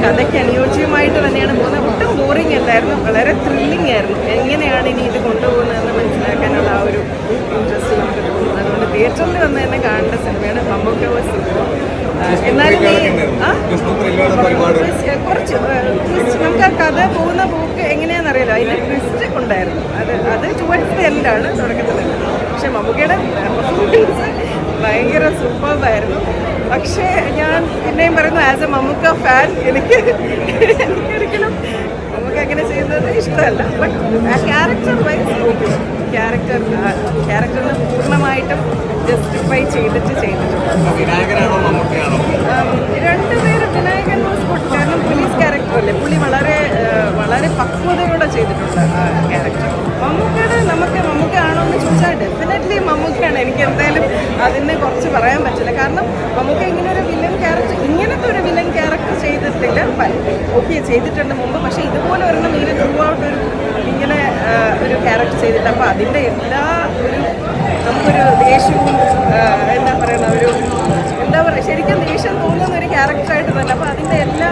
കഥയ്ക്ക് അനുയോജ്യമായിട്ട് തന്നെയാണ് പോകുന്നത്. ഒട്ടും ബോറിംഗ് അല്ലായിരുന്നു, വളരെ ത്രില്ലിംഗ് ആയിരുന്നു. എങ്ങനെയാണ് ഇനി ഇത് കൊണ്ടുപോകുന്നതെന്ന് മനസ്സിലാക്കാനുള്ള ആ ഒരു ഇൻട്രസ്റ്റ് നമുക്ക് തോന്നും. അതുകൊണ്ട് തിയേറ്ററിൽ വന്ന് തന്നെ കാണേണ്ട സിനിമയാണ് മമ്മൂക്ക വേഴ്സസ് സുപ്പോ. എന്നാലും കുറച്ച് നമുക്ക് ആ കഥ പോകുന്ന പോക്ക് എങ്ങനെയാണെന്നറിയാലോ, അതിൻ്റെ ട്വിസ്റ്റ് ഉണ്ടായിരുന്നു. അത് ടുവേർഡ്സ് ദി എൻഡാണ്, തുടക്കത്തിൽ. പക്ഷെ മമ്മൂക്കയുടെ പെർഫോമൻസ് ഭയങ്കര സൂപ്പർബായിരുന്നു. പക്ഷേ ഞാൻ പിന്നെയും പറയുന്നു, ആസ് എ മമ്മൂക്ക ഫാൻ എനിക്കൊരിക്കലും നമുക്ക് അങ്ങനെ ചെയ്യുന്നത് ഇഷ്ടമല്ല. ബട്ട് ആ ക്യാരക്ടർ വൈസ് ക്യാരക്ടറിന് പൂർണ്ണമായിട്ടും ജസ്റ്റിഫൈ ചെയ്തിട്ടുണ്ട്. രണ്ടുപേരും വിനായകൻ വാസ് ഗുഡ്. കാരണം പോലീസ് ക്യാരക്ടറല്ലേ, പുള്ളി വളരെ വളരെ പക്വതയോടെ ചെയ്തിട്ടുണ്ട് ആ ക്യാരക്ടർ. മമ്മൂക്ക ആണോ എന്ന് ചോദിച്ചാൽ ഡെഫിനറ്റ്ലി മമ്മൂക്കയാണ്. എനിക്ക് എന്തായാലും അതിന് കുറച്ച് പറയാൻ പറ്റില്ല. കാരണം മമ്മൂക്ക ഇങ്ങനത്തെ ഒരു വില്ലൻ ക്യാരക്ടർ ചെയ്തിട്ടില്ല. ഓക്കെ, ചെയ്തിട്ടുണ്ട് മുമ്പ്, പക്ഷേ ഇതുപോലെ ഒരെണ്ണം ഇങ്ങനെ ത്രൂ ഔട്ട് ഇങ്ങനെ ഒരു ക്യാരക്ടർ ചെയ്തിട്ട്, അപ്പോൾ അതിൻ്റെ എല്ലാ നമുക്കൊരു ദേഷ്യവും എന്താ പറയുക ശരിക്കും ദേഷ്യം തോന്നുന്ന ഒരു ക്യാരക്ടറായിട്ട് തന്നെ. അപ്പോൾ അതിൻ്റെ എല്ലാ